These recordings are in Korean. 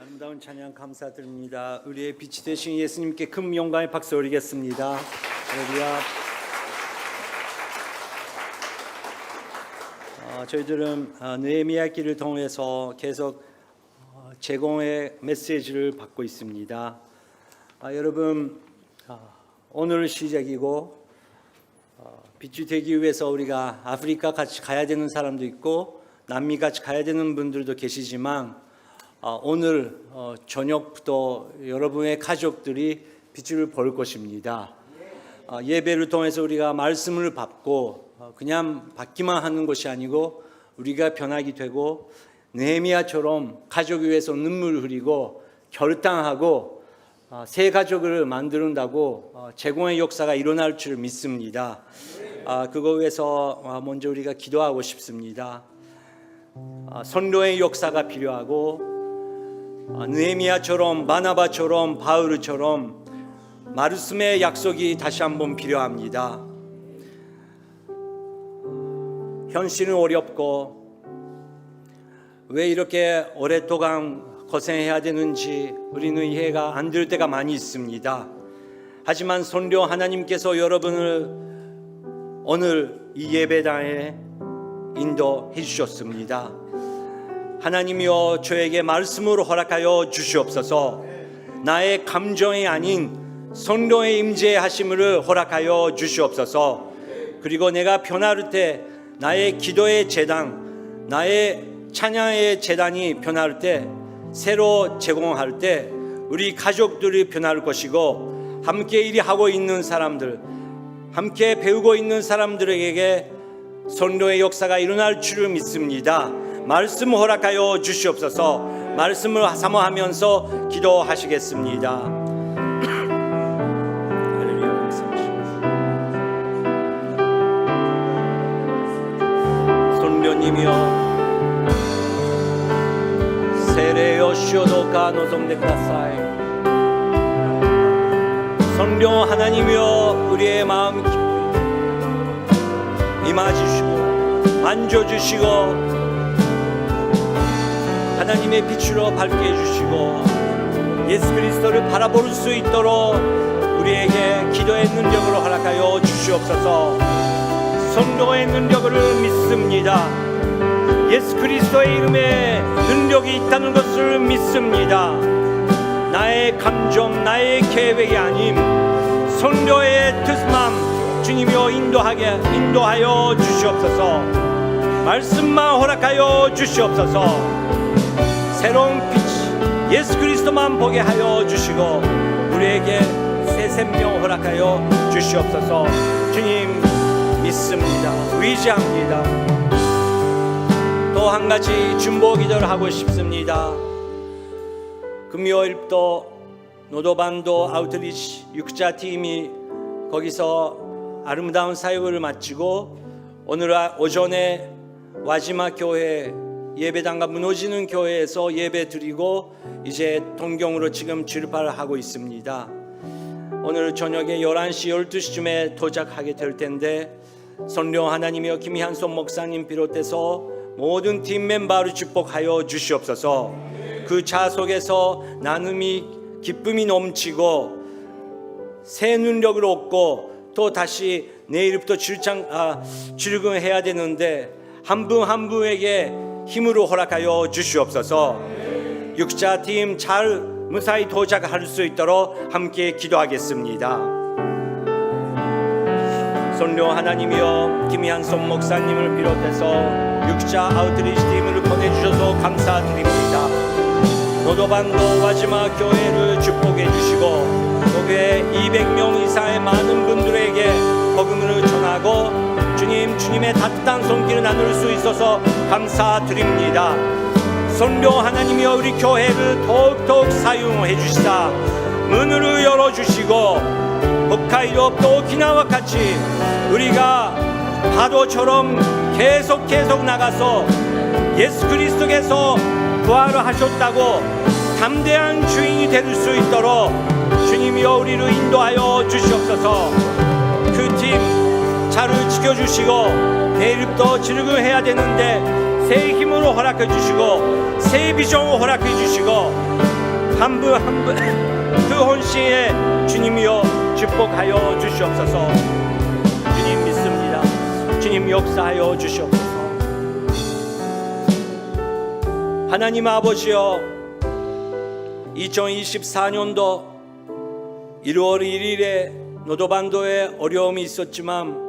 아름다운 찬양 감사드립니다. 우리의 빛이 되신 예수님께 큰 영광의 박수 올리겠습니다. 할렐루야. 저희들은 느헤미야 기를 통해서 계속 제공의 메시지를 받고 있습니다. 여러분, 오늘 시작이고 빛이 되기 위해서 우리가 아프리카 같이 가야 되는 사람도 있고 남미 같이 가야 되는 분들도 계시지만 오늘 저녁부터 여러분의 가족들이 빛을 볼 것입니다. 예배를 통해서 우리가 말씀을 받고 그냥 받기만 하는 것이 아니고 우리가 변하게 되고 느헤미야처럼 가족을 위해서 눈물을 흘리고 결단하고 새 가족을 만든다고 제공의 역사가 일어날 줄 믿습니다. 그거 위해서 먼저 우리가 기도하고 싶습니다. 선교의 역사가 필요하고 느헤미야처럼 바나바처럼 바울처럼 말씀의 약속이 다시 한번 필요합니다. 현실은 어렵고 왜 이렇게 오랫동안 고생해야 되는지 우리는 이해가 안 될 때가 많이 있습니다. 하지만 선교 하나님께서 여러분을 오늘 이 예배당에 인도해 주셨습니다. 하나님이여 저에게 말씀으로 허락하여 주시옵소서. 나의 감정이 아닌 선교의 임재하심을 허락하여 주시옵소서. 그리고 내가 변화할 때 나의 기도의 재단, 나의 찬양의 재단이 변화할 때, 새로 제공할 때 우리 가족들이 변할 것이고 함께 일하고 있는 사람들, 함께 배우고 있는 사람들에게 선교의 역사가 일어날 줄을 믿습니다. 말씀 허락하여 주시옵소서. 말씀을 사모하면서 기도하시겠습니다. 선교님이여 세례요시오도가 노동데카사이 선교 하나님이여 우리의 마음 깊이 임하주시고 만져주시고 하나님의 빛으로 밝게 해주시고 예수 그리스도를 바라볼 수 있도록 우리에게 기도의 능력을 허락하여 주시옵소서. 선교의 능력을 믿습니다. 예수 그리스도의 이름에 능력이 있다는 것을 믿습니다. 나의 감정, 나의 계획이 아님 선교의 뜻만 주님이여 인도하여 주시옵소서. 말씀만 허락하여 주시옵소서. 새로운 빛 예수 그리스도만 보게 하여 주시고 우리에게 새 생명 허락하여 주시옵소서. 주님 믿습니다. 의지합니다. 또 한 가지 중보 기도를 하고 싶습니다. 금요일도 노도반도 아우트리치 육자팀이 거기서 아름다운 사역을 마치고 오늘 오전에 와지마 교회 예배당과 무너지는 교회에서 예배 드리고 이제 동경으로 지금 출발을 하고 있습니다. 오늘 저녁에 11시 12시쯤에 도착하게 될 텐데 선교 하나님이여 김희한손 목사님 비롯해서 모든 팀 멤버를 축복하여 주시옵소서. 그 차 속에서 나눔이 기쁨이 넘치고 새 능력을 얻고 또 다시 내일부터 출근해야 되는데 한 분 한 분에게 힘으로 허락하여 주시옵소서. 육자팀 잘 무사히 도착할 수 있도록 함께 기도하겠습니다. 선교 하나님이여 김희한손 목사님을 비롯해서 육자 아웃리치 팀을 보내주셔서 감사드립니다. 노도반도 와지마 교회를 축복해 주시고 교회 200명 이상의 많은 분들에게 복음을 전하고 주님의 따뜻한 손길을 나눌 수 있어서 감사드립니다. 선교 하나님이여 우리 교회를 더욱 사용해 주시사 문을 열어주시고 홋카이도 또 오키나와 같이 우리가 파도처럼 계속 나가서 예수 그리스도께서 부활을 하셨다고 담대한 주인이 될 수 있도록 주님이여 우리를 인도하여 주시옵소서. 그 팀 차를 지켜주시고 내일부터 출근해야 되는데 새 힘으로 허락해 주시고 새 비전을 허락해 주시고 한 분 한 분 그 혼신에 주님이여 축복하여 주시옵소서. 주님 믿습니다. 주님 역사하여 주시옵소서. 하나님 아버지여, 2024년도 1월 1일에 노도반도에 어려움이 있었지만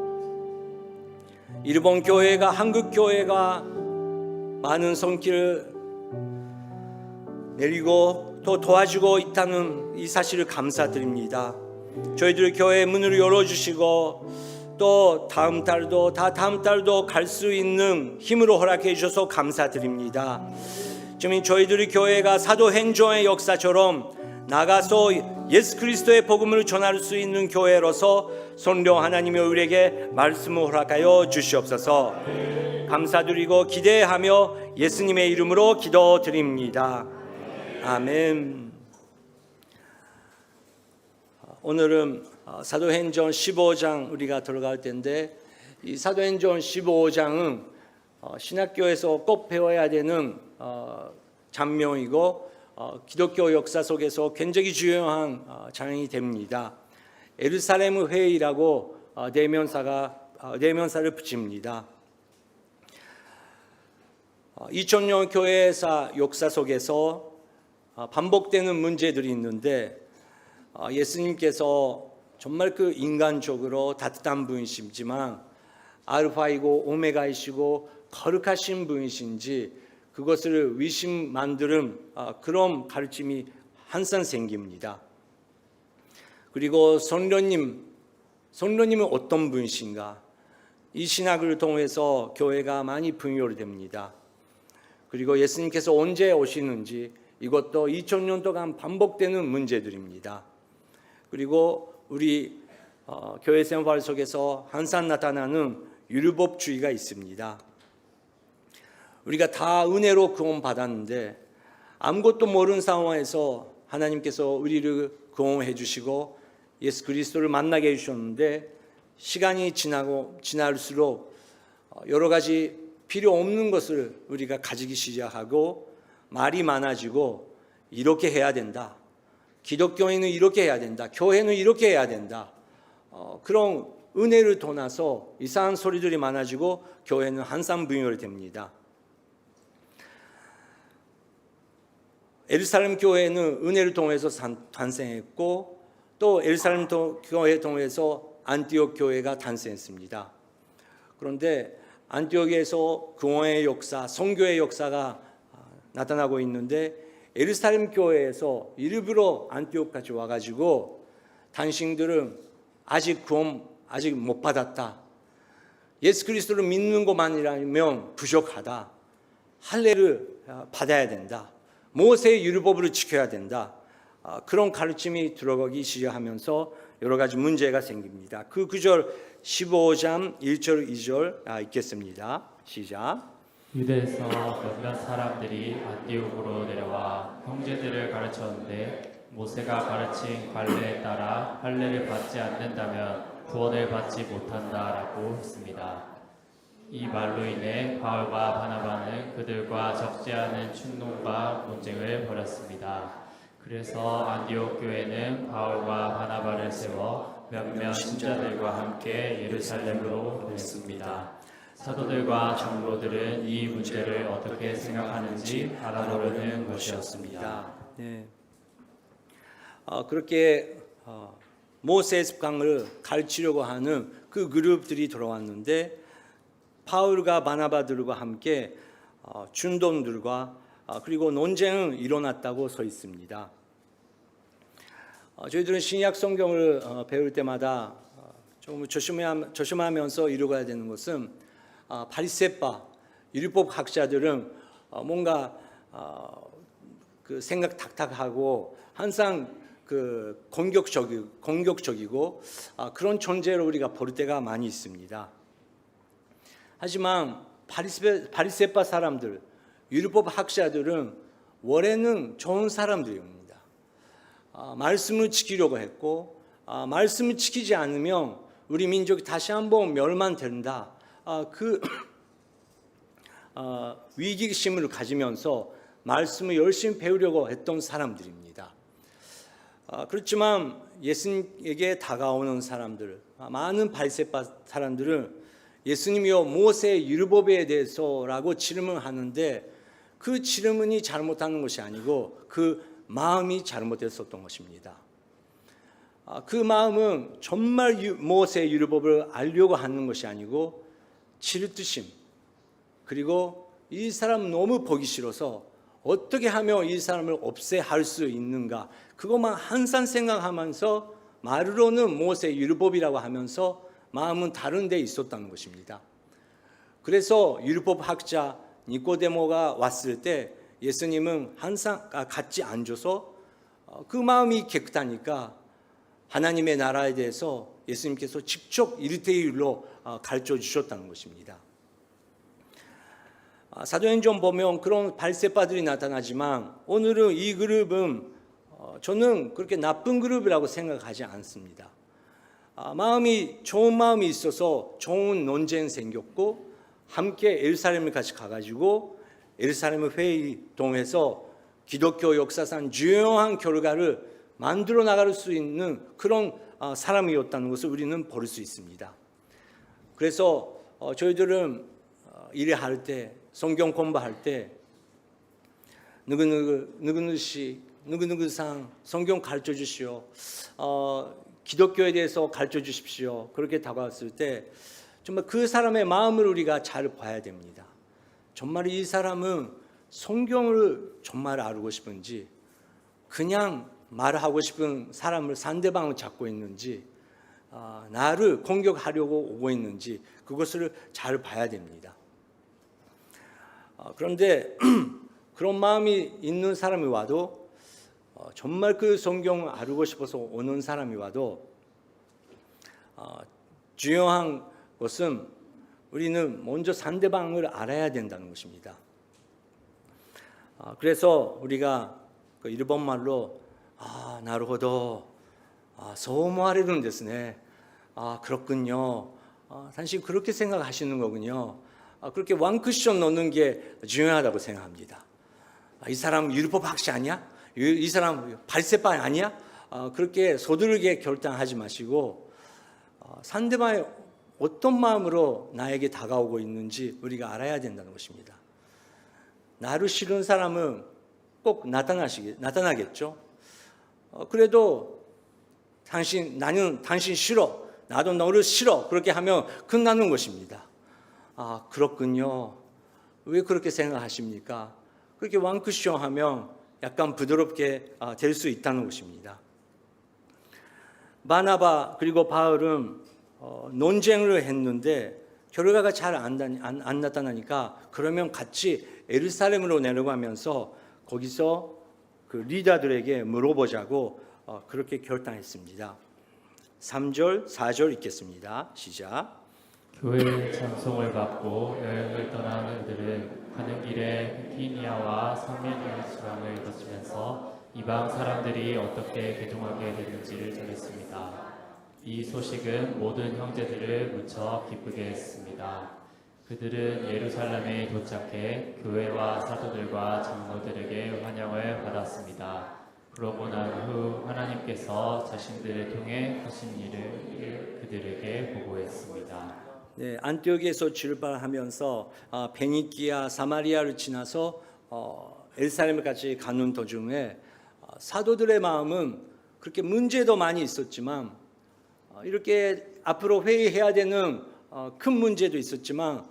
일본 교회가, 한국 교회가 많은 손길을 내리고 또 도와주고 있다는 이 사실을 감사드립니다. 저희들 교회 문을 열어주시고 또 다음 달도 갈 수 있는 힘으로 허락해 주셔서 감사드립니다. 지금 저희들의 교회가 사도행전의 역사처럼 나가서 예수 그리스도의 복음을 전할 수 있는 교회로서 성령 하나님의 우리에게 말씀을 허락하여 주시옵소서. 감사드리고 기대하며 예수님의 이름으로 기도드립니다. 아멘. 오늘은 사도행전 15장 우리가 들어갈 텐데, 이 사도행전 15장은 신학교에서 꼭 배워야 되는 장면이고 기독교 역사 속에서 굉장히 중요한 장이 됩니다. 예루살렘 회의라고 대명사를 붙입니다. 2000년 교회사 역사 속에서 반복되는 문제들이 있는데, 예수님께서 정말 그 인간적으로 따뜻한 분이시지만 알파이고 오메가이시고 거룩하신 분이신지 그것을 의심 만드는 그런 가르침이 항상 생깁니다. 그리고 성령님은 어떤 분이신가? 이 신학을 통해서 교회가 많이 분열됩니다. 그리고 예수님께서 언제 오시는지 이것도 2000년 동안 반복되는 문제들입니다. 그리고 우리 교회 생활 속에서 항상 나타나는 율법주의가 있습니다. 우리가 다 은혜로 구원받았는데 아무것도 모르는 상황에서 하나님께서 우리를 구원해 주시고 예수 그리스도를 만나게 해주셨는데, 시간이 지날수록 여러 가지 필요 없는 것을 우리가 가지기 시작하고 말이 많아지고 이렇게 해야 된다, 기독교인은 이렇게 해야 된다, 교회는 이렇게 해야 된다, 그런 은혜를 떠나서 이상한 소리들이 많아지고 교회는 항상 분열됩니다. 예루살렘 교회는 은혜를 통해서 탄생했고 또 예루살렘 교회 통해서 안티옥 교회가 탄생했습니다. 그런데 안티옥에서 구원의 역사, 선교의 역사가 나타나고 있는데, 예루살렘 교회에서 일부러 안티옥까지 와가지고 당신들은 아직 구원 못 받았다, 예수 그리스도를 믿는 것만이라면 부족하다, 할례를 받아야 된다, 모세의 율법을 지켜야 된다, 그런 가르침이 들어가기 시작하면서 여러 가지 문제가 생깁니다. 그 구절 15장 1절 2절 읽겠습니다. 시작. 유대에서 몇몇 사람들이 안디옥으로 내려와 형제들을 가르쳤는데, 모세가 가르친 관례에 따라 할례를 받지 않는다면 구원을 받지 못한다라고 했습니다. 이 말로 인해 바울과 바나바는 그들과 적지 않은 충동과 논쟁을 벌였습니다. 그래서 안디옥 교회는 바울과 바나바를 세워 몇몇 신자들과 함께 예루살렘으로 보냈습니다. 사도들과 장로들은 이 문제를 어떻게 생각하는지 알아보려는 것이었습니다. 네. 그렇게 모세의 습관을 가르치려고 하는 그 그룹들이 들어왔는데, 바울과 바나바들과 함께 충동들과 그리고 논쟁은 일어났다고 써 있습니다. 저희들은 신약 성경을 배울 때마다 좀 조심하면서 이루어야 되는 것은, 바리새파 율법 학자들은 뭔가 그 생각 탁탁하고 항상 그 공격적이고 그런 존재로 우리가 볼 때가 많이 있습니다. 하지만 바리새파 사람들, 율법 학자들은 원래는 좋은 사람들입니다. 말씀을 지키려고 했고, 말씀을 지키지 않으면 우리 민족이 다시 한번 멸망된다, 그 위기심을 가지면서 말씀을 열심히 배우려고 했던 사람들입니다. 그렇지만 예수님에게 다가오는 사람들, 많은 바리새파 사람들은 예수님이여 모세의 율법에 대해서라고 질문하는데 그 질문이 잘못하는 것이 아니고 그 마음이 잘못됐었던 것입니다. 그 마음은 정말 모세의 율법을 알려고 하는 것이 아니고 질투심, 그리고 이 사람 너무 보기 싫어서 어떻게 하면 이 사람을 없애할 수 있는가, 그것만 항상 생각하면서 말로는 모세의 율법이라고 하면서 마음은 다른 데 있었다는 것입니다. 그래서 율법학자 니고데모가 왔을 때 예수님은 항상 같이 앉아서 그 마음이 깨끗하니까 하나님의 나라에 대해서 예수님께서 직접 1:1로 가르쳐 주셨다는 것입니다. 사도행전 보면 그런 바리새파들이 나타나지만 오늘은 이 그룹은 저는 그렇게 나쁜 그룹이라고 생각하지 않습니다. 마음이 좋은 마음이 있어서 좋은 논쟁 생겼고 함께 예루살렘을 같이 가가지고 예루살렘 회의동에서 기독교 역사상 중요한 결과를 만들어 나갈 수 있는 그런 사람이었다는 것을 우리는 볼 수 있습니다. 그래서 저희들은 일할 때, 성경 공부할 때 누구누구상 성경 가르쳐 주시오, 기독교에 대해서 가르쳐 주십시오, 그렇게 다가왔을 때 정말 그 사람의 마음을 우리가 잘 봐야 됩니다. 정말 이 사람은 성경을 정말 알고 싶은지, 그냥 말하고 싶은 사람을 상대방을 잡고 있는지, 나를 공격하려고 오고 있는지, 그것을 잘 봐야 됩니다. 그런데 그런 마음이 있는 사람이 와도, 정말 그 성경을 알고 싶어서 오는 사람이 와도 중요한 것은 우리는 먼저 상대방을 알아야 된다는 것입니다. 그래서 우리가 그 일본말로 나루호도,そう思われるんですね. 그렇군요. 당신 그렇게 생각하시는 거군요. 그렇게 완쿠션 넣는 게 중요하다고 생각합니다. 이 사람 율법학자 아니야? 이 사람 바리새파 아니야? 그렇게 서두르게 결단하지 마시고 상대방이 어떤 마음으로 나에게 다가오고 있는지 우리가 알아야 된다는 것입니다. 나를 싫은 사람은 꼭 나타나겠죠. 그래도 나는 당신 싫어, 나도 너를 싫어, 그렇게 하면 끝나는 것입니다. 그렇군요. 왜 그렇게 생각하십니까? 그렇게 완쿠션 하면 약간 부드럽게 될 수 있다는 것입니다. 바나바 그리고 바울은 논쟁을 했는데 결과가 잘 안 나타나니까 그러면 같이 예루살렘으로 내려가면서 거기서 그 리더들에게 물어보자고 그렇게 결단했습니다. 3절, 4절 읽겠습니다. 시작. 교회의 찬송을 받고 여행을 떠나는 그들은 가는 길에 비티니아와 사마리아 지방을 거치면서 이방 사람들이 어떻게 개종하게 됐는지를 전했습니다. 이 소식은 모든 형제들을 무척 기쁘게 했습니다. 그들은 예루살렘에 도착해 교회와 사도들과 장로들에게 환영을 받았습니다. 그러고 난 후 하나님께서 자신들을 통해 하신 일을 그들에게 보고했습니다. 네, 안티오키에서 출발하면서 베니키아, 사마리아를 지나서 예루살렘까지 가는 도중에 사도들의 마음은 그렇게 문제도 많이 있었지만 이렇게 앞으로 회의해야 되는 큰 문제도 있었지만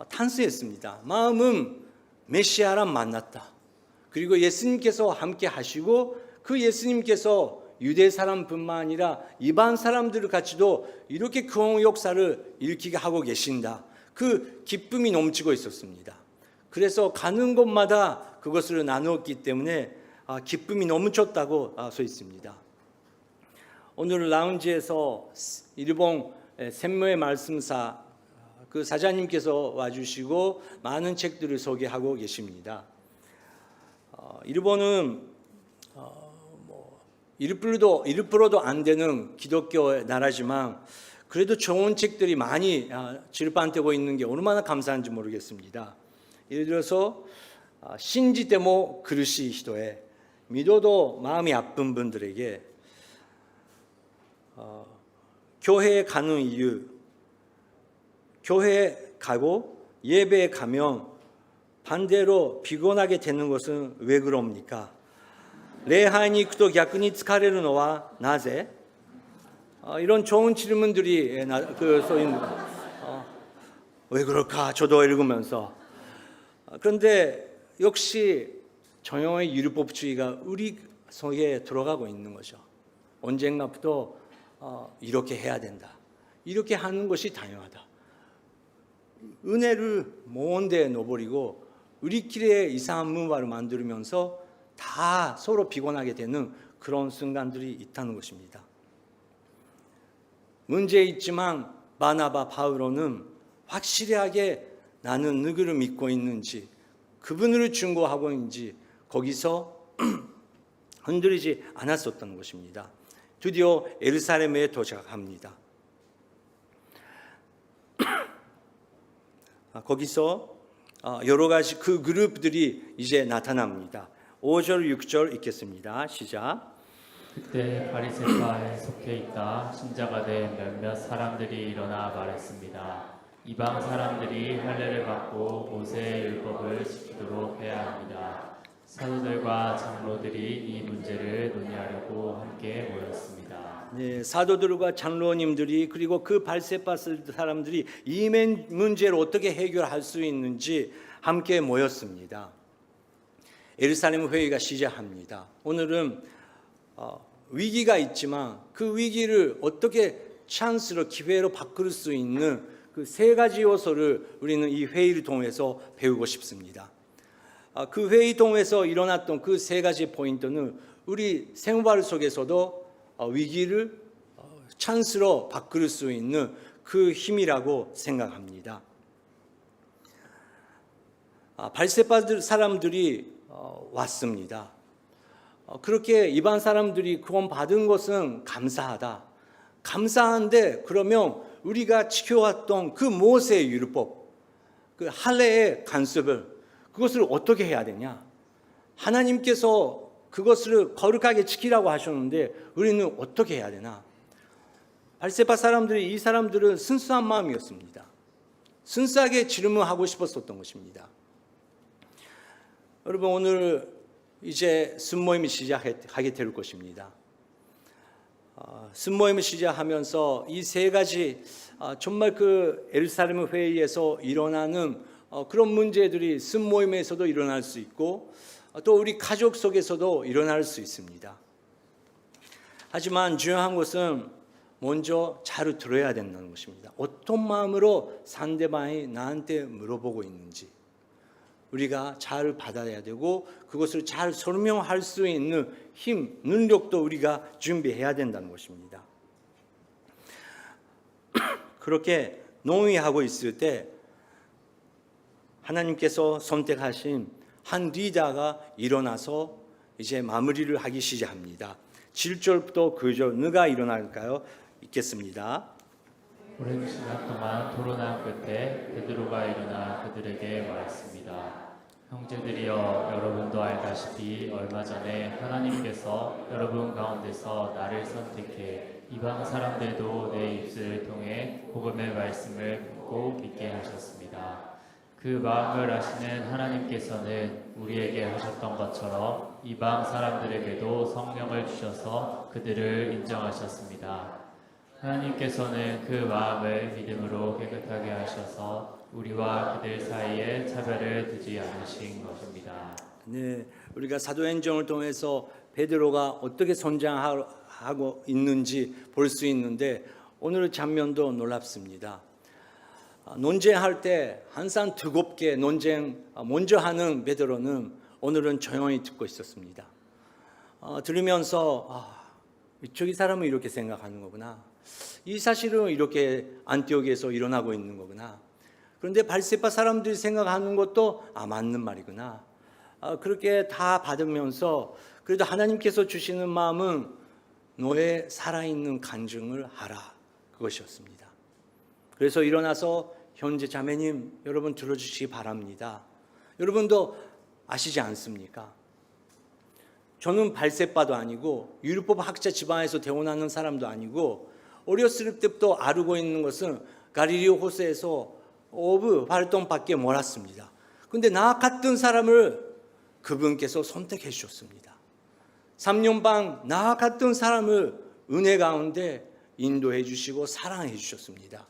탄수했습니다. 마음은 메시아를 만났다. 그리고 예수님께서 함께 하시고 그 예수님께서 유대 사람뿐만 아니라 이방 사람들 같이도 이렇게 그 역사를 일으키게 하고 계신다. 그 기쁨이 넘치고 있었습니다. 그래서 가는 곳마다 그것을 나누었기 때문에 기쁨이 넘쳤다고 써 있습니다. 오늘 라운지에서 일본 샘모의 말씀사 그 사장님께서 와주시고 많은 책들을 소개하고 계십니다. 일본은 1%도 안 되는 기독교 나라지만 그래도 좋은 책들이 많이 출판되고 있는 게 얼마나 감사한지 모르겠습니다. 예를 들어서 신지테모苦しい人へ, 믿어도 마음이 아픈 분들에게 교회에 가는 이유, 교회에 가고 예배에 가면 반대로 피곤하게 되는 것은 왜 그럽니까? 礼拝に行くと逆に疲れるのはなぜ? 이런 좋은 질문들이 왜 그럴까? 저도 읽으면서. 그런데 역시 정형의 율법주의가 우리 속에 들어가고 있는 거죠. 언젠가부터 이렇게 해야 된다. 이렇게 하는 것이 당연하다. 은혜를 먼 데에 넣어버리고 우리끼리의 이상한 문화를 만들면서 다 서로 피곤하게 되는 그런 순간들이 있다는 것입니다. 문제 있지만 바나바 바울로는 확실하게 나는 누구를 믿고 있는지 그분을 증거하고 있는지 거기서 흔들리지 않았었던 것입니다. 드디어 예루살렘에 도착합니다. 거기서 여러 가지 그 그룹들이 이제 나타납니다. 5절 6절 읽겠습니다. 시작. 그때 바리새파에 속해 있다 신자가 된 몇몇 사람들이 일어나 말했습니다. 이방 사람들이 할례를 받고 모세의 율법을 지키도록 해야 합니다. 사도들과 장로들이 이 문제를 논의하려고 함께 모였습니다. 네, 사도들과 장로님들이 그리고 그 바리새파 사람들이 이 문제를 어떻게 해결할 수 있는지 함께 모였습니다. 예루살렘 회의가 시작합니다. 오늘은 위기가 있지만 그 위기를 어떻게 찬스로 기회로 바꿀 수 있는 그 세 가지 요소를 우리는 이 회의를 통해서 배우고 싶습니다. 그 회의 통해서 일어났던 그 세 가지 포인트는 우리 생활 속에서도 위기를 찬스로 바꿀 수 있는 그 힘이라고 생각합니다. 바리새파 사람들이 왔습니다. 그렇게 일반 사람들이 구원 받은 것은 감사하다. 감사한데 그러면 우리가 지켜왔던 그 모세의 율법, 그 할례의 간섭을 그것을 어떻게 해야 되냐? 하나님께서 그것을 거룩하게 지키라고 하셨는데 우리는 어떻게 해야 되나? 바리새파 사람들이 이 사람들은 순수한 마음이었습니다. 순수하게 질문하고 싶었었던 것입니다. 여러분 오늘 이제 순모임이 시작하게 될 것입니다. 순모임을 시작하면서 이 세 가지 정말 그 예루살렘 회의에서 일어나는 그런 문제들이 순모임에서도 일어날 수 있고 또 우리 가족 속에서도 일어날 수 있습니다. 하지만 중요한 것은 먼저 잘 들어야 된다는 것입니다. 어떤 마음으로 상대방이 나한테 물어보고 있는지 우리가 잘 받아야 되고 그것을 잘 설명할 수 있는 힘, 능력도 우리가 준비해야 된다는 것입니다. 그렇게 논의하고 있을 때 하나님께서 선택하신 한 리더가 일어나서 이제 마무리를 하기 시작합니다. 7절부터 9절 누가 일어날까요? 읽겠습니다. 오랜 시간 동안 토론한 끝에 베드로가 일어나 그들에게 말했습니다. 형제들이여, 여러분도 알다시피 얼마 전에 하나님께서 여러분 가운데서 나를 선택해 이방 사람들도 내 입술을 통해 복음의 말씀을 듣고 믿게 하셨습니다. 그 마음을 아시는 하나님께서는 우리에게 하셨던 것처럼 이방 사람들에게도 성령을 주셔서 그들을 인정하셨습니다. 하나님께서는 그 마음을 믿음으로 깨끗하게 하셔서 우리와 그들 사이에 차별을 두지 않으신 것입니다. 네, 우리가 사도행전을 통해서 베드로가 어떻게 성장하고 있는지 볼 수 있는데 오늘 장면도 놀랍습니다. 논쟁할 때 항상 뜨겁게 논쟁 먼저 하는 베드로는 오늘은 조용히 듣고 있었습니다. 들으면서 이쪽이 사람은 이렇게 생각하는 거구나. 이 사실은 이렇게 안티오키에서 일어나고 있는 거구나. 그런데 바리새파 사람들이 생각하는 것도 맞는 말이구나. 그렇게 다 받으면서 그래도 하나님께서 주시는 마음은 너의 살아있는 간증을 하라. 그것이었습니다. 그래서 일어나서 현재 자매님 여러분 들어주시기 바랍니다. 여러분도 아시지 않습니까? 저는 발세바도 아니고 율법 학자 집안에서 태어나는 사람도 아니고 어렸을 때부터 알고 있는 것은 갈릴리 호수에서 어부 활동밖에 몰랐습니다. 근데 나 같은 사람을 그분께서 선택해 주셨습니다. 3년 반 나 같은 사람을 은혜 가운데 인도해 주시고 사랑해 주셨습니다.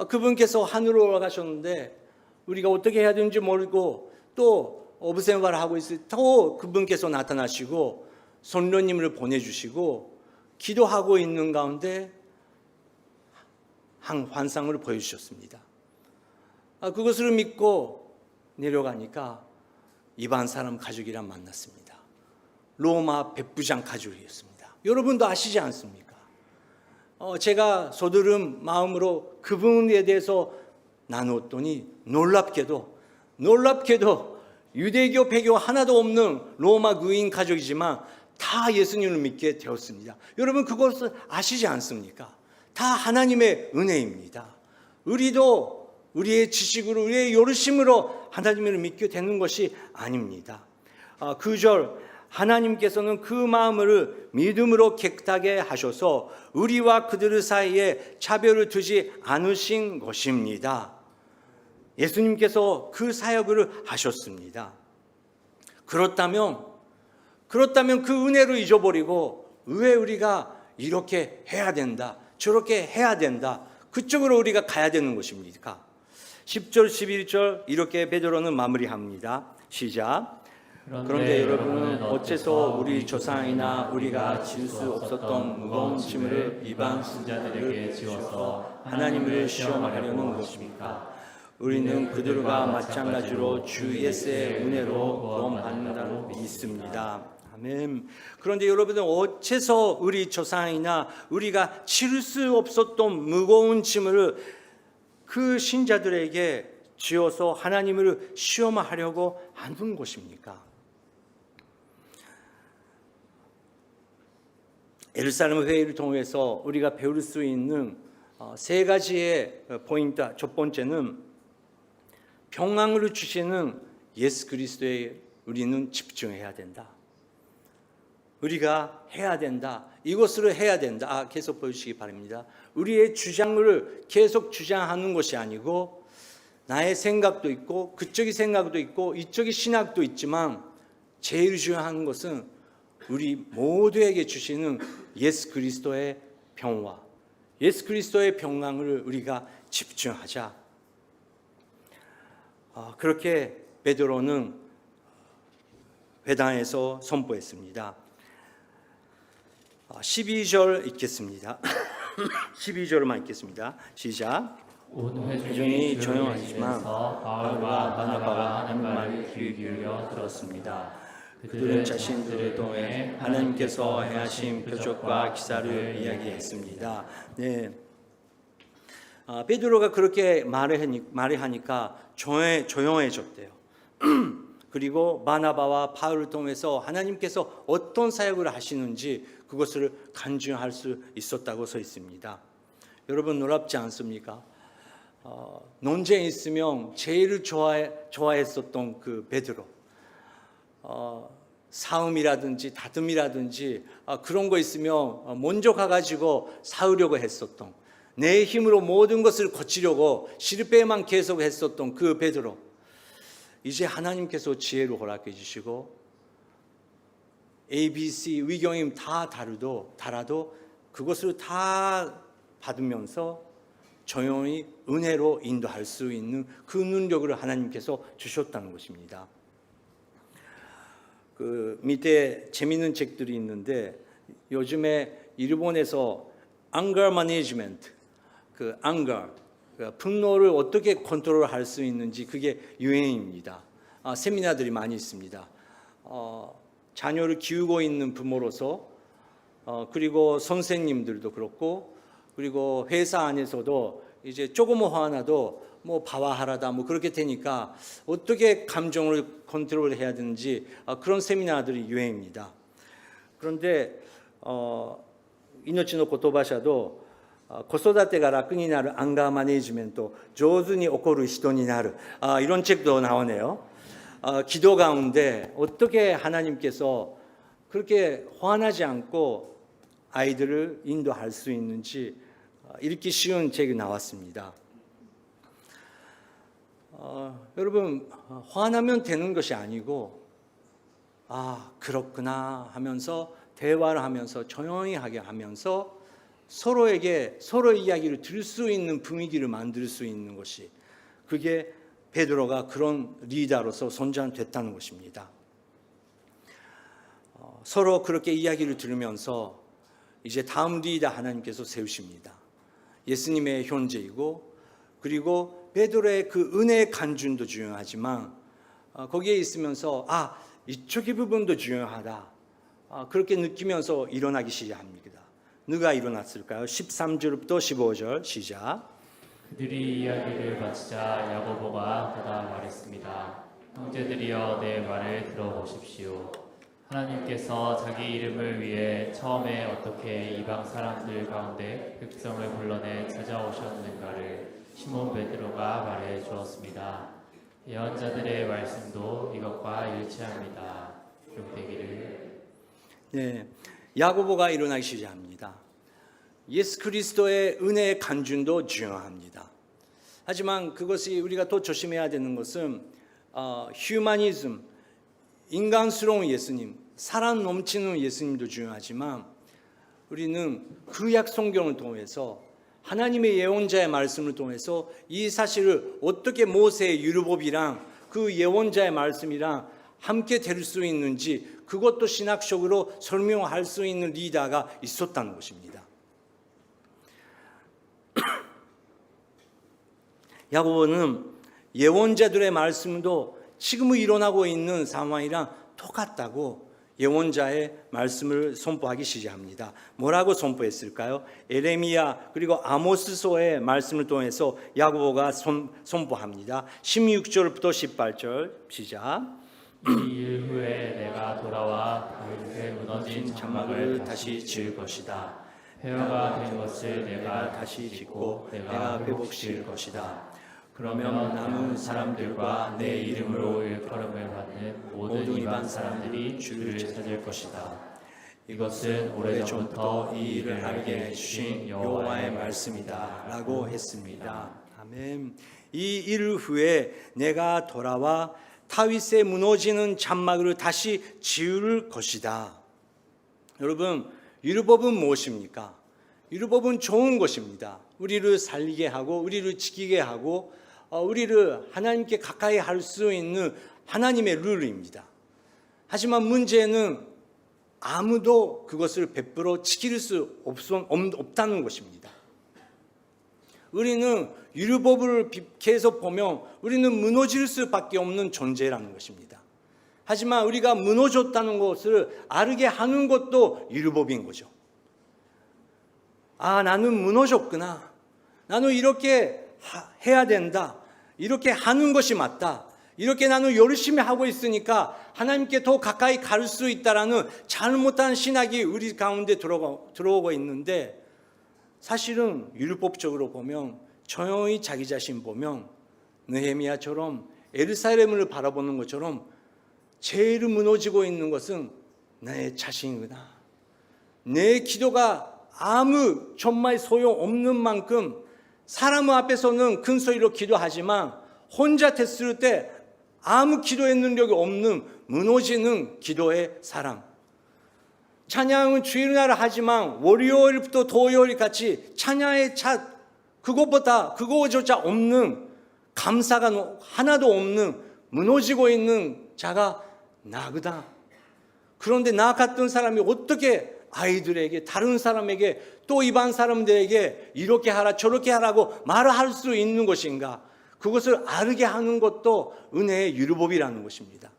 그분께서 하늘로 올라가셨는데 우리가 어떻게 해야 되는지 모르고 또 어부 생활을 하고 있을 때 또 그분께서 나타나시고 선녀님을 보내주시고 기도하고 있는 가운데 한 환상을 보여주셨습니다. 그것을 믿고 내려가니까 이방 사람 가족이랑 만났습니다. 로마 백부장 가족이었습니다. 여러분도 아시지 않습니까? 제가 서두른 마음으로 그분에 대해서 나누었더니 놀랍게도 유대교 배교 하나도 없는 로마 구인 가족이지만 다 예수님을 믿게 되었습니다. 여러분 그것을 아시지 않습니까? 다 하나님의 은혜입니다. 우리도 우리의 지식으로 우리의 열심으로 하나님을 믿게 되는 것이 아닙니다. 9절 하나님께서는 그 마음을 믿음으로 깨끗하게 하셔서 우리와 그들 사이에 차별을 두지 않으신 것입니다. 예수님께서 그 사역을 하셨습니다. 그렇다면 그 은혜를 잊어버리고 왜 우리가 이렇게 해야 된다, 저렇게 해야 된다, 그쪽으로 우리가 가야 되는 것입니까? 10절, 11절 이렇게 베드로는 마무리합니다. 시작. 그런데 여러분은 어째서 우리 조상이나 우리가 질 수 없었던 무거운 짐을 이방 신자들에게 지워서 하나님을 시험하려는 것입니까? 우리는 그들과 마찬가지로 주 예수의 은혜로 구원받는다고 믿습니다. 아멘. 그런데 여러분은 어째서 우리 조상이나 우리가 칠 수 없었던 무거운 짐을 그 신자들에게 지어서 하나님을 시험하려고 하는 것입니까? 예루살렘 회의를 통해서 우리가 배울 수 있는 세 가지의 포인트. 첫 번째는 평강을 주시는 예수 그리스도에 우리는 집중해야 된다. 우리가 해야 된다. 이것을 해야 된다. 계속 보여주시기 바랍니다. 우리의 주장을 계속 주장하는 것이 아니고 나의 생각도 있고 그쪽의 생각도 있고 이쪽의 신학도 있지만 제일 중요한 것은 우리 모두에게 주시는 예수 그리스도의 평화, 예수 그리스도의 평강을 우리가 집중하자. 그렇게 베드로는 회당에서 선포했습니다. 12절 읽겠습니다. 12절만 읽겠습니다. 시작. 온 회중이 조용하지만 바울과 바나바가 하는 말을 귀 기울여 들었습니다. 그들은 자신들을 통해 하나님께서 행하신 표적과 기사를 이야기했습니다. 네. 베드로가 그렇게 말하니까 조용해졌대요. 그리고 바나바와 바울을 통해서 하나님께서 어떤 사역을 하시는지 그것을 간증할 수 있었다고 써 있습니다. 여러분 놀랍지 않습니까? 논쟁이 있으면 제일 좋아했었던 그 베드로, 싸움이라든지 다툼이라든지 그런 거 있으면 먼저 가가지고 싸우려고 했었던, 내 힘으로 모든 것을 거치려고 실패만 계속 했었던 그 베드로, 이제 하나님께서 지혜를 허락해 주시고 ABC 위경임 다 달아도 그것을 다 받으면서 조용히 은혜로 인도할 수 있는 그 능력을 하나님께서 주셨다는 것입니다. 그 밑에 재미있는 책들이 있는데 요즘에 일본에서 anger management, 그 anger, 분노를 어떻게 컨트롤할 수 있는지 그게 유행입니다. 세미나들이 많이 있습니다. 자녀를 키우고 있는 부모로서 그리고 선생님들도 그렇고 그리고 회사 안에서도 이제 조금 화나도 뭐 바와하라다 뭐 그렇게 되니까 어떻게 감정을 컨트롤해야 되는지 그런 세미나들이 유행입니다. 그런데 이노치노 고토바샤도 子育てが楽になるアンガーマネジメント、上手に怒る人になる. 이런 책도 나오네요. 기도 가운데 어떻게 하나님께서 그렇게 화나지 않고 아이들을 인도할 수 있는지 읽기 쉬운 책이 나왔습니다. 여러분, 화나면 되는 것이 아니고 그렇구나 하면서 대화를 하면서 조용히 하게 하면서 서로에게 서로의 이야기를 들을 수 있는 분위기를 만들 수 있는 것이, 그게 베드로가 그런 리더로서 선전됐다는 것입니다. 서로 그렇게 이야기를 들으면서 이제 다음 리더 하나님께서 세우십니다. 예수님의 현재이고, 그리고 베드로의 그 은혜의 간증도 중요하지만 거기에 있으면서 이쪽의 부분도 중요하다, 그렇게 느끼면서 일어나기 시작합니다. 누가 일어났을까요? 13절부터 15절 시작. 그들이 이야기를 마치자 야고보가 하다 말했습니다. 형제들이여, 내 말을 들어보십시오. 하나님께서 자기 이름을 위해 처음에 어떻게 이방 사람들 가운데 백성을 불러내 찾아오셨는가를 시몬 베드로가 말해 주었습니다. 예언자들의 말씀도 이것과 일치합니다. 기록되기를. 네, 야고보가 일어나기 시작합니다. 예수 그리스도의 은혜의 간증도 중요합니다. 하지만 그것이 우리가 또 조심해야 되는 것은 휴머니즘, 인간스러운 예수님, 사랑 넘치는 예수님도 중요하지만 우리는 구약 성경을 통해서 하나님의 예언자의 말씀을 통해서 이 사실을 어떻게 모세의 율법이랑 그 예언자의 말씀이랑 함께 될 수 있는지, 그것도 신학적으로 설명할 수 있는 리더가 있었다는 것입니다. 야고보는 예언자들의 말씀도 지금 일어나고 있는 상황이랑 똑같다고 예언자의 말씀을 선포하기 시작합니다. 뭐라고 선포했을까요? 에레미야 그리고 아모스서의 말씀을 통해서 야고보가 선포합니다. 16절부터 18절 시작. 이 일 후에 내가 돌아와 다윗의 무너진 장막을 다시 지을 것이다. 폐허가 된 것을 내가 다시 짓고 내가 회복시킬 것이다. 그러면 남은 사람들과 내 이름으로 일컬음을 받는 모든 이방 사람들이 주를 찾을 것이다. 이것은 오래전부터 이 일을 알게 해주신 여호와의 말씀이다 라고 했습니다. 아멘. 이 일 후에 내가 돌아와 다윗의 무너지는 장막을 다시 지을 것이다. 여러분, 율법은 무엇입니까? 율법은 좋은 것입니다. 우리를 살리게 하고 우리를 지키게 하고 우리를 하나님께 가까이 할 수 있는 하나님의 룰입니다. 하지만 문제는 아무도 그것을 100% 지킬 수 없다는 것입니다. 우리는 율법을 계속 보면 우리는 무너질 수밖에 없는 존재라는 것입니다. 하지만 우리가 무너졌다는 것을 알게 하는 것도 율법인 거죠. 나는 무너졌구나. 나는 이렇게 해야 된다. 이렇게 하는 것이 맞다. 이렇게 나는 열심히 하고 있으니까 하나님께 더 가까이 갈 수 있다라는 잘못한 신학이 우리 가운데 들어오고 있는데, 사실은 율법적으로 보면 조용히 자기 자신 보면 느헤미야처럼 예루살렘을 바라보는 것처럼 제일 무너지고 있는 것은 내 자신이구나. 내 기도가 아무 정말 소용없는 만큼 사람 앞에서는 큰 소리로 기도하지만 혼자 됐을 때 아무 기도의 능력이 없는 무너지는 기도의 사람. 찬양은 주일날 하지만 월요일부터 토요일 같이 찬양의 그것조차 없는, 감사가 하나도 없는 무너지고 있는 자가 나구나. 그런데 나 같은 사람이 어떻게 아이들에게, 다른 사람에게, 또 이방 사람들에게 이렇게 하라 저렇게 하라고 말을 할 수 있는 것인가? 그것을 알게 하는 것도 은혜의 율법이라는 것입니다.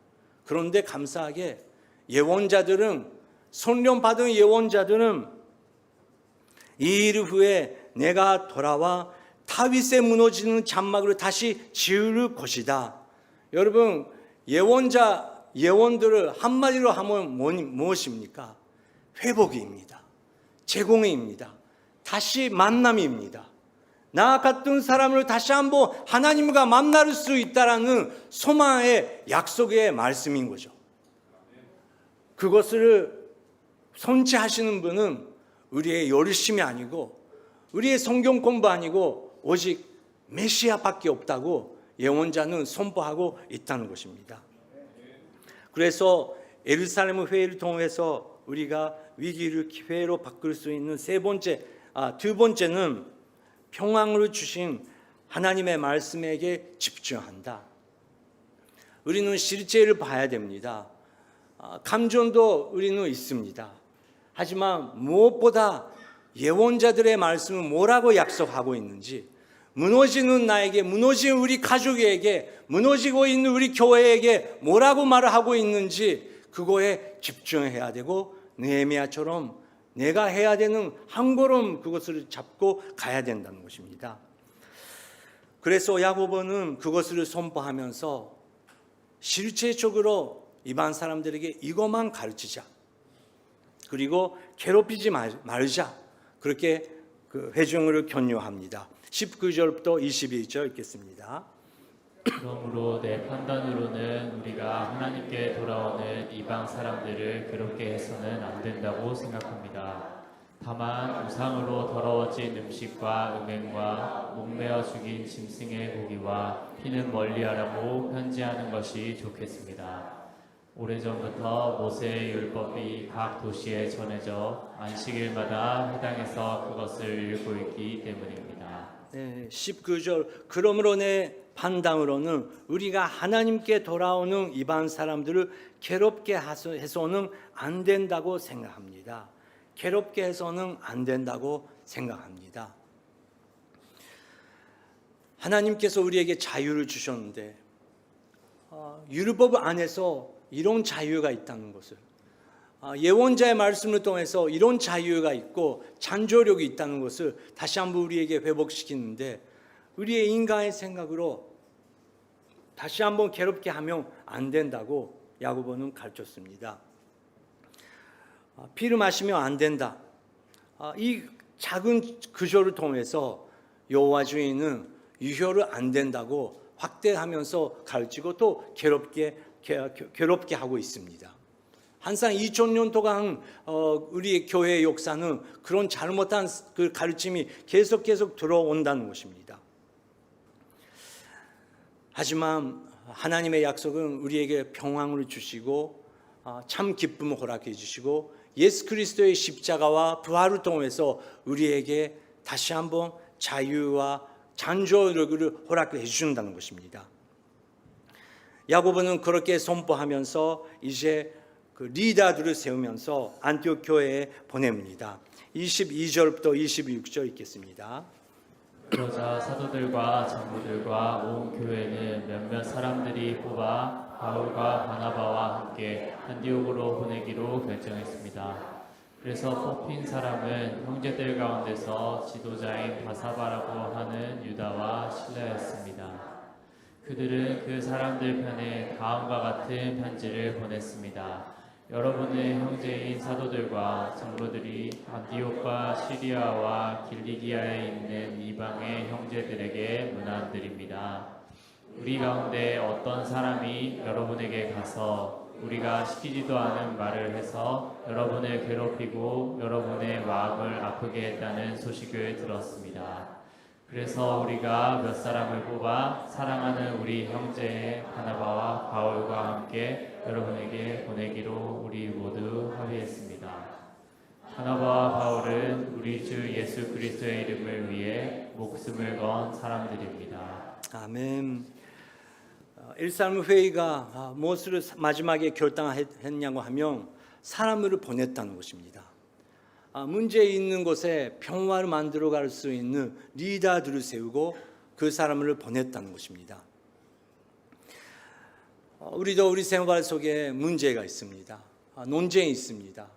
그런데 감사하게 예언자들은, 성령 받은 예언자들은 이 일 후에 내가 돌아와 다윗의 무너지는 장막을 다시 지을 것이다. 여러분, 예언들을 한마디로 하면 무엇입니까? 회복입니다. 제공입니다. 다시 만남입니다. 나 같은 사람을 다시 한번 하나님과 만날 수 있다라는 소망의 약속의 말씀인 거죠. 그것을 통치하시는 분은 우리의 열심이 아니고 우리의 성경 공부 아니고 오직 메시아밖에 없다고 예언자는 선포하고 있다는 것입니다. 그래서 예루살렘 회의를 통해서 우리가 위기를 기회로 바꿀 수 있는 두 번째는 평강을 주신 하나님의 말씀에게 집중한다. 우리는 실제를 봐야 됩니다. 감정도 우리는 있습니다. 하지만 무엇보다 예언자들의 말씀은 뭐라고 약속하고 있는지, 무너지는 나에게, 무너진 우리 가족에게, 무너지고 있는 우리 교회에게 뭐라고 말을 하고 있는지 그거에 집중해야 되고, 느헤미야처럼 내가 해야 되는 한 걸음 그것을 잡고 가야 된다는 것입니다. 그래서 야고보는 그것을 선포하면서 실제적으로 이방 사람들에게 이것만 가르치자, 그리고 괴롭히지 말자, 그렇게 그 회중을 격려합니다. 19절부터 22절 읽겠습니다. 그러므로 내 판단으로는 우리가 하나님께 돌아오는 이방 사람들을 괴롭게 해서는 안 된다고 생각합니다. 다만 우상으로 더러워진 음식과 음행과 목매어 죽인 짐승의 고기와 피는 멀리하라고 편지하는 것이 좋겠습니다. 오래전부터 모세의 율법이 각 도시에 전해져 안식일마다 회당에서 그것을 읽고 있기 때문입니다. 네, 19절. 그러므로 내 판단으로는 우리가 하나님께 돌아오는 이방 사람들을 괴롭게 해서는 안 된다고 생각합니다. 괴롭게 해서는 안 된다고 생각합니다. 하나님께서 우리에게 자유를 주셨는데 율법 안에서 이런 자유가 있다는 것을, 예언자의 말씀을 통해서 이런 자유가 있고 창조력이 있다는 것을 다시 한번 우리에게 회복시키는데, 우리의 인간의 생각으로 다시 한번 괴롭게 하면 안 된다고 야고보는 가르쳤습니다. 피를 마시면 안 된다. 이 작은 구절을 통해서 여호와 주인은 유혈을 안 된다고 확대하면서 가르치고 또 괴롭게 하고 있습니다. 항상 2000년 동안 우리 교회의 역사는 그런 잘못한 그 가르침이 계속 들어온다는 것입니다. 하지만 하나님의 약속은 우리에게 평강을 주시고 참 기쁨을 허락해 주시고, 예수 그리스도의 십자가와 부활을 통해서 우리에게 다시 한번 자유와 창조력을 허락해 주신다는 것입니다. 야고보는 그렇게 선포하면서 이제 그 리더들을 세우면서 안티옥 교회에 보냅니다. 22절부터 26절 읽겠습니다. 그러자 사도들과 장로들과 온 교회는 몇몇 사람들이 뽑아 바울과 바나바와 함께 안디옥으로 보내기로 결정했습니다. 그래서 뽑힌 사람은 형제들 가운데서 지도자인 바사바라고 하는 유다와 실라였습니다. 그들은 그 사람들 편에 다음과 같은 편지를 보냈습니다. 여러분의 형제인 사도들과 장로들이 안디옥과 시리아와 길리기아에 있는 이방의 형제들에게 문안드립니다. 우리 가운데 어떤 사람이 여러분에게 가서 우리가 시키지도 않은 말을 해서 여러분을 괴롭히고 여러분의 마음을 아프게 했다는 소식을 들었습니다. 그래서 우리가 몇 사람을 뽑아 사랑하는 우리 형제 바나바와 바울과 함께 여러분에게 보내기로 우리 모두 합의했습니다. 바나바와 바울은 우리 주 예수 그리스도의 이름을 위해 목숨을 건 사람들입니다. 아멘. 일사람 회의가 무엇을 마지막에 결단했냐고 하면 사람을 보냈다는 것입니다. 문제 있는 곳에 평화를 만들어 갈 수 있는 리더들을 세우고 그 사람을 보냈다는 것입니다. 우리도 우리 생활 속에 문제가 있습니다. 논쟁이 있습니다.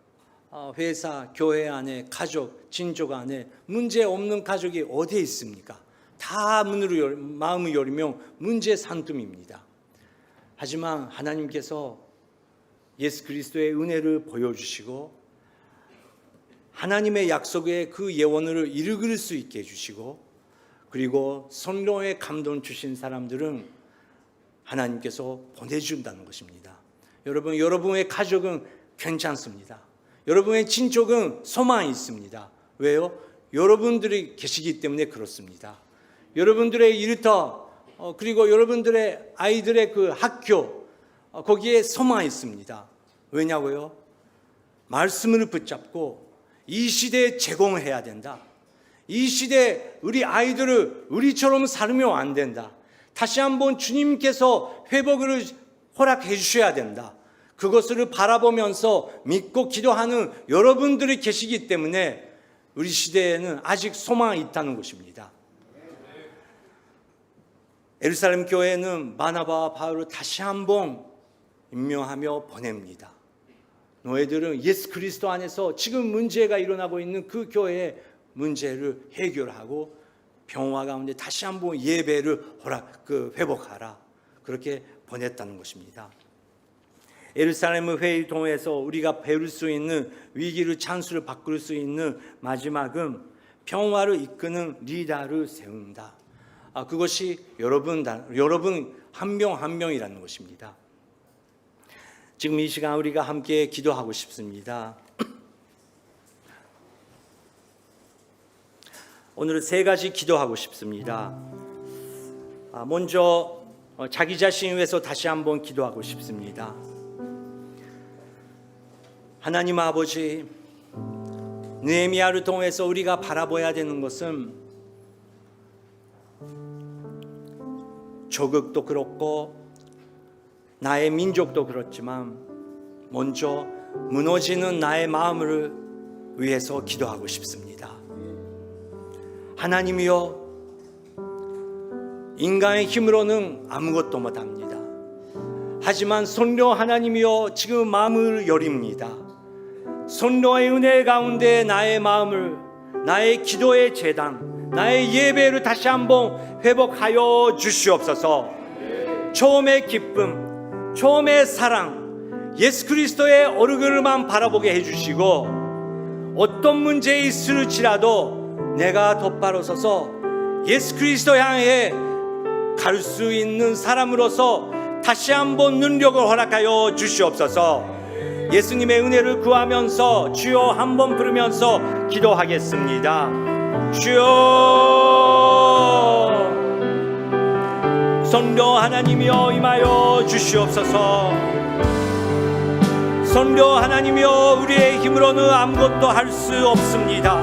회사, 교회 안에, 가족, 친족 안에 문제 없는 가족이 어디에 있습니까? 다 마음을 열면 문제 산tum입니다. 하지만 하나님께서 예수 그리스도의 은혜를 보여주시고 하나님의 약속에 그 예언을 이루길 수 있게 해주시고, 그리고 성령의 감동 주신 사람들은 하나님께서 보내준다는 것입니다. 여러분, 여러분의 가족은 괜찮습니다. 여러분의 친족은 소망이 있습니다. 왜요? 여러분들이 계시기 때문에 그렇습니다. 여러분들의 일터, 그리고 여러분들의 아이들의 그 학교, 거기에 소망이 있습니다. 왜냐고요? 말씀을 붙잡고 이 시대에 제공해야 된다. 이 시대에 우리 아이들을 우리처럼 살면 안 된다. 다시 한번 주님께서 회복을 허락해 주셔야 된다. 그것을 바라보면서 믿고 기도하는 여러분들이 계시기 때문에 우리 시대에는 아직 소망이 있다는 것입니다. 예루살렘 교회는 바나바와 바울을 다시 한번 임명하며 보냅니다. 너희들은 예수 그리스도 안에서 지금 문제가 일어나고 있는 그 교회의 문제를 해결하고 평화 가운데 다시 한번 예배를 회복하라. 그렇게 보냈다는 것입니다. 예루살렘 회의 통해서 우리가 배울 수 있는 위기를 찬스를 바꿀 수 있는 마지막은 평화를 이끄는 리더를 세운다. 그것이 여러분 한 명 한 명이라는 것입니다. 지금 이 시간 우리가 함께 기도하고 싶습니다. 오늘은 세 가지 기도하고 싶습니다. 먼저 자기 자신을 위해서 다시 한번 기도하고 싶습니다. 하나님 아버지, 느헤미야를 통해서 우리가 바라봐야 되는 것은 조국도 그렇고 나의 민족도 그렇지만 먼저 무너지는 나의 마음을 위해서 기도하고 싶습니다. 하나님이여, 인간의 힘으로는 아무것도 못합니다. 하지만 성령 하나님이여, 지금 마음을 열입니다. 성령의 은혜 가운데 나의 마음을, 나의 기도의 재단, 나의 예배를 다시 한번 회복하여 주시옵소서. 처음의 기쁨, 처음의 사랑, 예수 그리스도의 얼굴만 바라보게 해주시고, 어떤 문제에 있을지라도 내가 덧바로 서서 예수 그리스도 향해 갈 수 있는 사람으로서 다시 한번 능력을 허락하여 주시옵소서. 예수님의 은혜를 구하면서 주여 한번 부르면서 기도하겠습니다. 주여, 성령 하나님이여 임하여 주시옵소서. 성령 하나님이여, 우리의 힘으로는 아무것도 할 수 없습니다.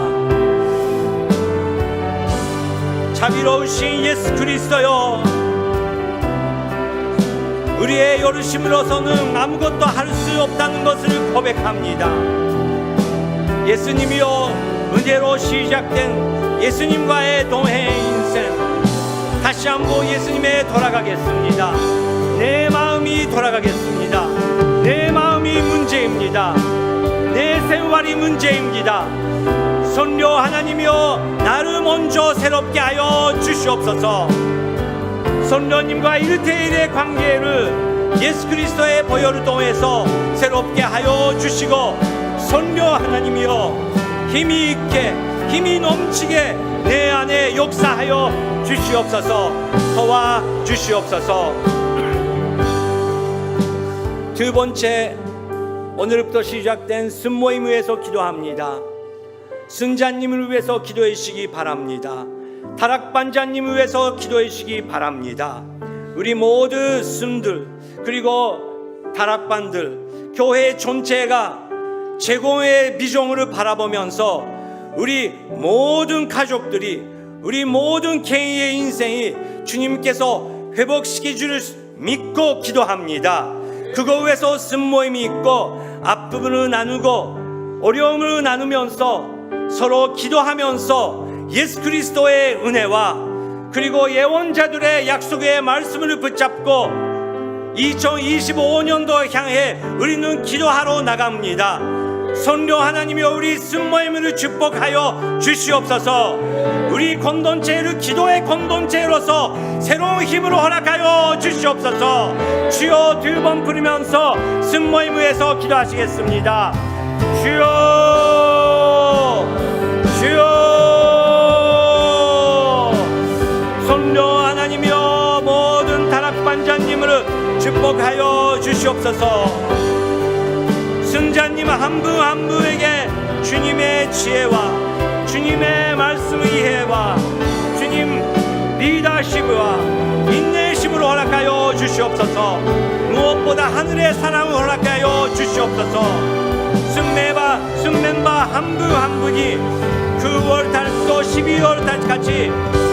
자비로우신 예수 그리스도여, 우리의 열심으로서는 아무것도 할 수 없다는 것을 고백합니다. 예수님이여, 은혜로 시작된 예수님과의 동행 인생, 다시 한번 예수님에 돌아가겠습니다. 내 마음이 돌아가겠습니다. 내 마음이 문제입니다. 내 생활이 문제입니다. 성령 하나님이여, 나를 먼저 새롭게 하여 주시옵소서. 성령님과 1대1의 관계를 예수 그리스도의 보혈을 통해서 새롭게 하여 주시고, 성령 하나님이여, 힘이 있게, 힘이 넘치게 내 안에 역사하여 주시옵소서. 도와 주시옵소서. 두 번째, 오늘부터 시작된 순모임을 위해서 기도합니다. 승자님을 위해서 기도해 주시기 바랍니다. 다락반자님을 위해서 기도해 주시기 바랍니다. 우리 모두 순들, 그리고 다락반들, 교회 전체가 제공의 비전을 바라보면서 우리 모든 가족들이, 우리 모든 개인의 인생이 주님께서 회복시켜 줄 믿고 기도합니다. 그거 위해서 쓴모임이 있고, 앞부분을 나누고 어려움을 나누면서 서로 기도하면서 예수 그리스도의 은혜와 그리고 예언자들의 약속의 말씀을 붙잡고 2025년도 향해 우리는 기도하러 나갑니다. 성령 하나님이여, 우리 순모임을 축복하여 주시옵소서. 우리 공동체를 기도의 공동체로서 새로운 힘으로 허락하여 주시옵소서. 주여, 두 번 부르면서 순모임을 위해서 기도하시겠습니다. 주여, 주여. 성령 하나님이여, 모든 다락반자님을 축복하여 주시옵소서. 승자 하나님 한 분 한 분에게 주님의 지혜와 주님의 말씀의 이해와 주님 리더십과 인내심으로 허락하여 주시옵소서. 무엇보다 하늘의 사랑을 허락하여 주시옵소서. 순멤버 한 분 한 분이 9월달부터 12월달 같이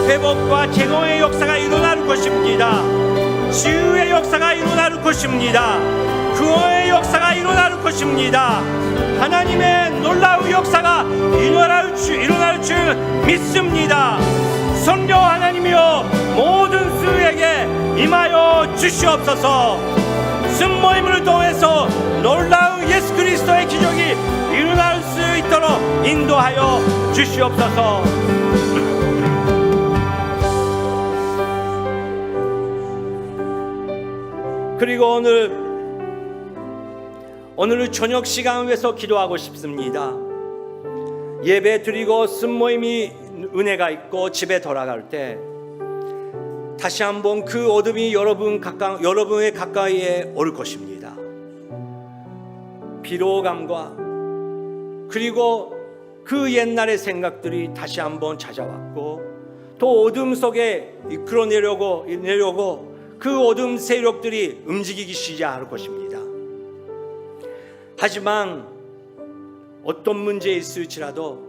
회복과 제공의 역사가 일어날 것입니다. 치유의 역사가 일어날 것입니다. 구원의 역사가 일어날 것입니다. 하나님의 놀라운 역사가 일어날 줄 믿습니다. 성령 하나님이여 모든 수에게 임하여 주시옵소서. 순모임을 통해서 놀라운 예수 그리스도의 기적이 일어날 수 있도록 인도하여 주시옵소서. 그리고 오늘 저녁 시간을 위해서 기도하고 싶습니다. 예배 드리고 순모임이 은혜가 있고 집에 돌아갈 때 다시 한번 그 어둠이 여러분의 가까이에 올 것입니다. 피로감과 그리고 그 옛날의 생각들이 다시 한번 찾아왔고 또 어둠 속에 이끌어내려고 그 어둠 세력들이 움직이기 시작할 것입니다. 하지만 어떤 문제 있을지라도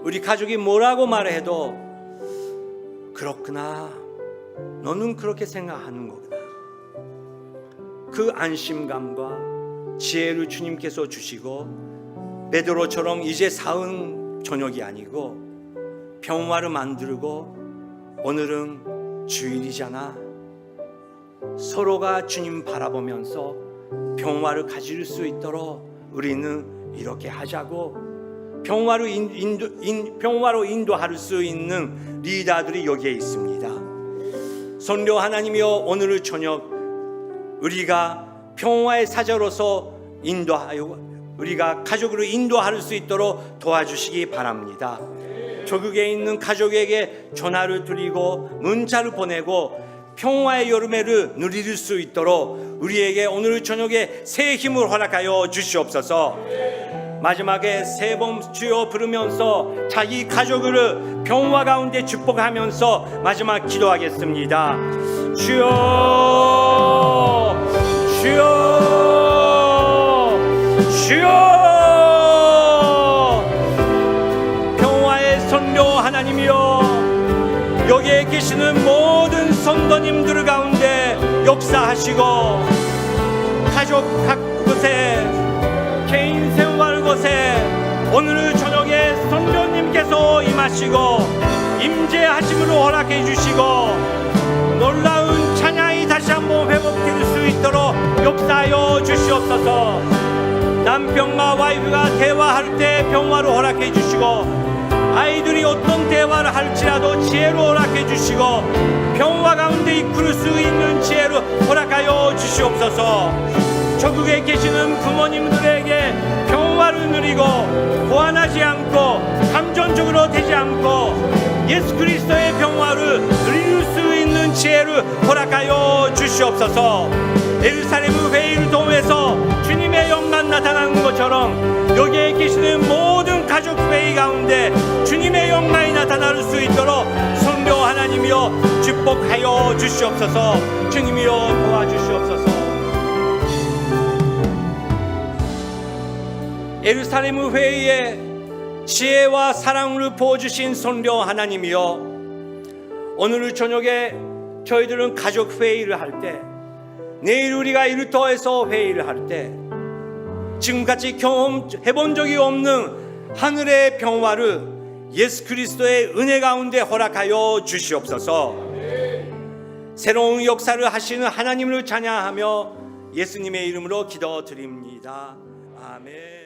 우리 가족이 뭐라고 말해도 그렇구나, 너는 그렇게 생각하는 거구나, 그 안심감과 지혜를 주님께서 주시고 베드로처럼 이제 사은 저녁이 아니고 평화를 만들고 오늘은 주일이잖아, 서로가 주님 바라보면서 평화를 가질 수 있도록 우리는 이렇게 하자고 평화로 인도할 수 있는 리더들이 여기에 있습니다. 성령 하나님이여, 오늘 저녁 우리가 평화의 사자로서 인도하여 우리가 가족으로 인도할 수 있도록 도와주시기 바랍니다. 조국에 있는 가족에게 전화를 드리고 문자를 보내고 평화의 여름에를 누릴 수 있도록 우리에게 오늘 저녁에 새 힘을 허락하여 주시옵소서. 마지막에 세 번 주여 부르면서 자기 가족을 평화 가운데 축복하면서 마지막 기도하겠습니다. 주여, 주여, 주여. 평화의 성령 하나님이여, 여기에 계시는 모든 성도님들 가운데 역사하시고 가족 각 곳에 개인 생활 곳에 오늘 저녁에 성령님께서 임하시고 임재하심으로 허락해 주시고 놀라운 찬양이 다시 한번 회복될 수 있도록 역사하여 주시옵소서. 남편과 와이프가 대화할 때 평화로 허락해 주시고 아이들이 어떤 대화를 할지라도 지혜로 허락해 주시고 평화 가운데 이끌 수 있는 지혜로 허락하여 주시옵소서. 전국에 계시는 부모님들에게 평화를 누리고 고안하지 않고 감정적으로 되지 않고 예수 그리스도의 평화를 누릴 수 있는 지혜를 허락하여 주시옵소서. 예루살렘 회의를 통해서 주님의 영광 나타나는 것처럼 여기에 계시는 모든 가족 회의 가운데 주님의 영광이 나타날 수 있도록 성령 하나님이여 축복하여 주시옵소서. 주님이여 도와주시옵소서. 예루살렘 회의에 지혜와 사랑을 부어주신 성령 하나님이여, 오늘 저녁에 저희들은 가족 회의를 할 때, 내일 우리가 이를 더해서 회의를 할 때 지금같이 경험해본 적이 없는 하늘의 평화를 예수 그리스도의 은혜 가운데 허락하여 주시옵소서. 새로운 역사를 하시는 하나님을 찬양하며 예수님의 이름으로 기도드립니다. 아멘.